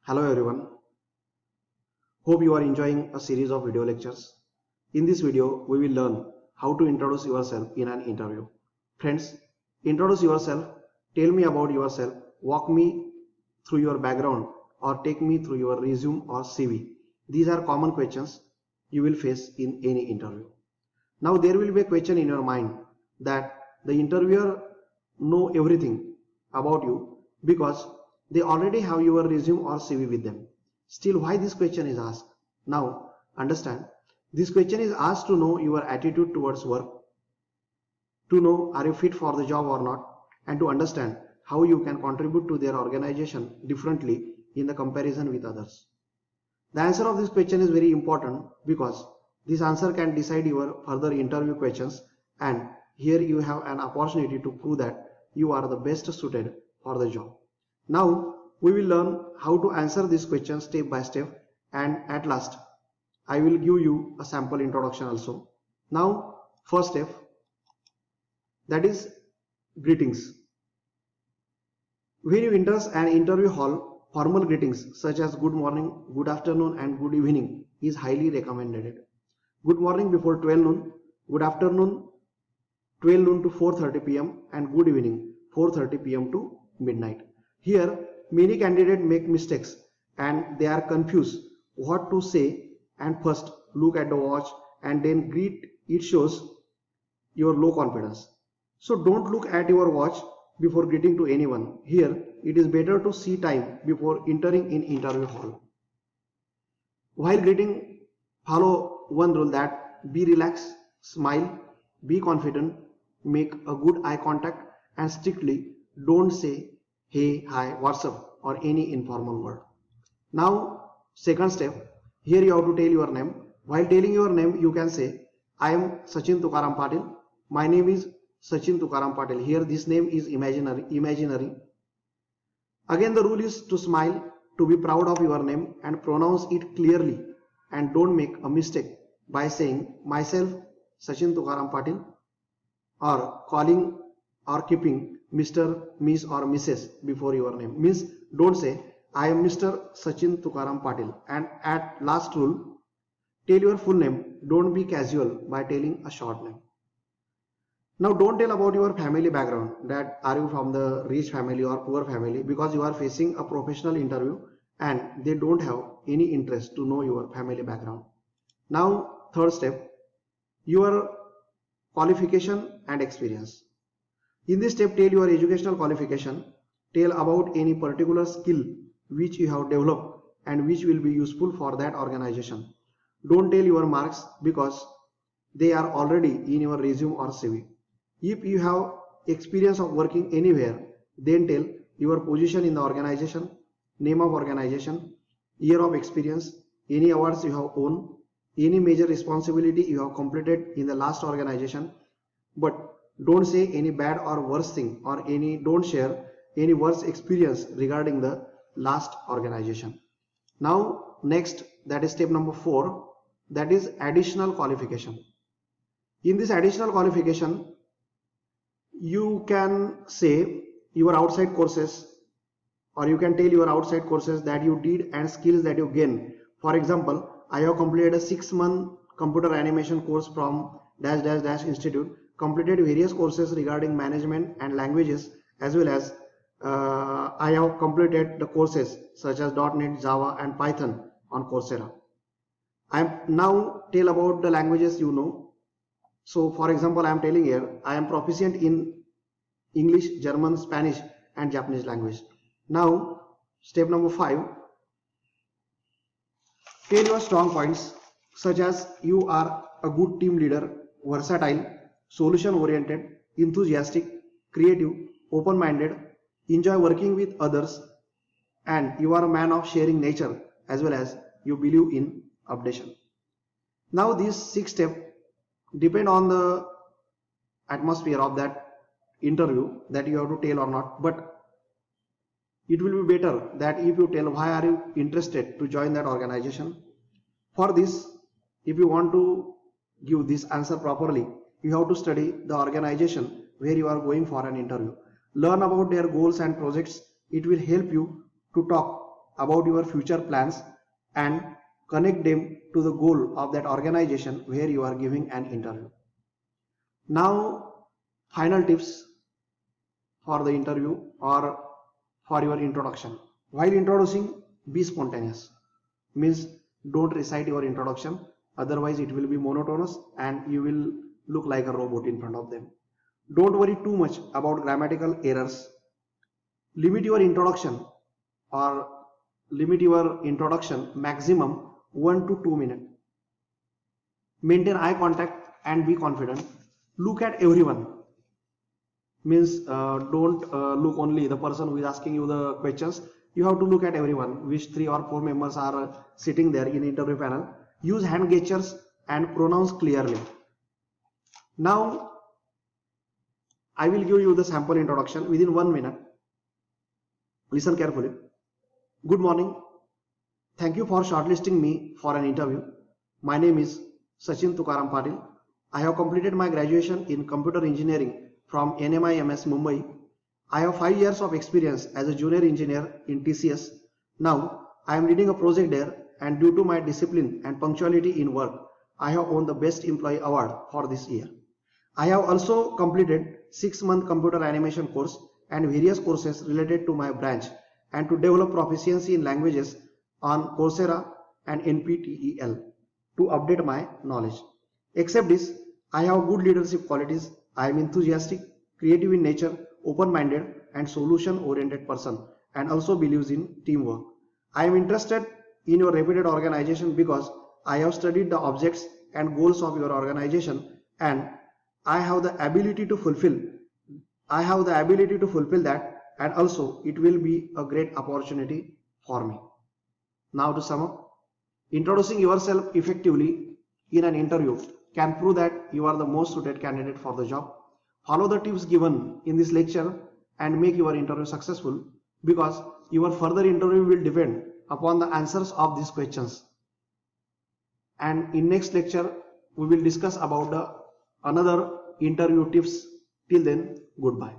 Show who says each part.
Speaker 1: Hello everyone, hope you are enjoying a series of video lectures. In this video, we will learn how to introduce yourself in an interview. Friends, introduce yourself, tell me about yourself, walk me through your background or take me through your resume or CV. These are common questions you will face in any interview. Now there will be a question in your mind that the interviewer know everything about you because they already have your resume or CV with them. Still, why this question is asked? Now, understand, this question is asked to know your attitude towards work, to know are you fit for the job or not, and to understand how you can contribute to their organization differently in the comparison with others. The answer of this question is very important because this answer can decide your further interview questions, and here you have an opportunity to prove that you are the best suited for the job. Now we will learn how to answer this question step by step, and at last I will give you a sample introduction also. Now first step, that is greetings. When you enter an interview hall, formal greetings such as good morning, good afternoon and good evening is highly recommended. Good morning before 12 noon, good afternoon 12 noon to 4:30 p.m. and good evening 4:30 p.m. to midnight. Here many candidates make mistakes and they are confused what to say and first look at the watch and then greet. It shows your low confidence. So don't look at your watch before greeting to anyone. Here it is better to see time before entering in interview hall. While greeting, follow one rule, that be relaxed, smile, be confident, make a good eye contact and strictly don't say hey, hi, what's up or any informal word. Now second step, here you have to tell your name. While telling your name you can say I am Sachin Tukaram Patil. My name is Sachin Tukaram Patil. Here this name is imaginary. Again the rule is to smile, to be proud of your name and pronounce it clearly, and don't make a mistake by saying myself Sachin Tukaram Patil or calling or keeping Mr., Miss or Mrs. before your name. Means don't say I am Mr. Sachin Tukaram Patil. And at last rule, tell your full name. Don't be casual by telling a short name. Now don't tell about your family background, that are you from the rich family or poor family, because you are facing a professional interview and they don't have any interest to know your family background. Now third step, your qualification and experience. In this step, tell your educational qualification, tell about any particular skill which you have developed and which will be useful for that organization. Don't tell your marks because they are already in your resume or CV. If you have experience of working anywhere, then tell your position in the organization, name of organization, year of experience, any awards you have won, any major responsibility you have completed in the last organization, but don't say any bad or worse thing or don't share any worse experience regarding the last organization. Now next, that is step number 4, that is additional qualification. In this additional qualification, you can say your outside courses, or you can tell your outside courses that you did and skills that you gain. For example, I have completed a 6-month computer animation course from dash dash dash institute, completed various courses regarding management and languages, as well as I have completed the courses such as .NET, Java and Python on Coursera. I am now tell about the languages you know. So for example, I am telling here I am proficient in English, German, Spanish and Japanese language. Now step number 5, tell your strong points such as you are a good team leader, versatile, solution oriented, enthusiastic, creative, open minded, enjoy working with others, and you are a man of sharing nature, as well as you believe in updation. Now these 6 steps depend on the atmosphere of that interview that you have to tell or not, but it will be better that if you tell why are you interested to join that organization. For this, if you want to give this answer properly, you have to study the organization where you are going for an interview, learn about their goals and projects. It will help you to talk about your future plans and connect them to the goal of that organization where you are giving an interview. Now, final tips for the interview or for your introduction. While introducing, be spontaneous. Means don't recite your introduction, otherwise it will be monotonous and you will look like a robot in front of them. Don't worry too much about grammatical errors. Limit your introduction maximum 1 to 2 minutes. Maintain eye contact and be confident. Look at everyone. Means don't look only the person who is asking you the questions. You have to look at everyone, which 3 or 4 members are sitting there in interview panel. Use hand gestures and pronounce clearly. Now I will give you the sample introduction within 1 minute. Listen carefully. Good morning. Thank you for shortlisting me for an interview. My name is Sachin Tukaram Patil. I have completed my graduation in computer engineering from NMIMS Mumbai. I have 5 years of experience as a junior engineer in TCS. Now I am leading a project there, and due to my discipline and punctuality in work, I have won the Best Employee Award for this year. I have also completed 6-month computer animation course and various courses related to my branch and to develop proficiency in languages on Coursera and NPTEL to update my knowledge. Except this, I have good leadership qualities. I am enthusiastic, creative in nature, open-minded and solution-oriented person, and also believes in teamwork. I am interested in your reputed organization because I have studied the objects and goals of your organization, and I have the ability to fulfill that, and also it will be a great opportunity for me. Now to sum up, introducing yourself effectively in an interview can prove that you are the most suited candidate for the job. Follow the tips given in this lecture and make your interview successful, because your further interview will depend upon the answers of these questions. And in next lecture we will discuss about another interview tips. Till then, goodbye.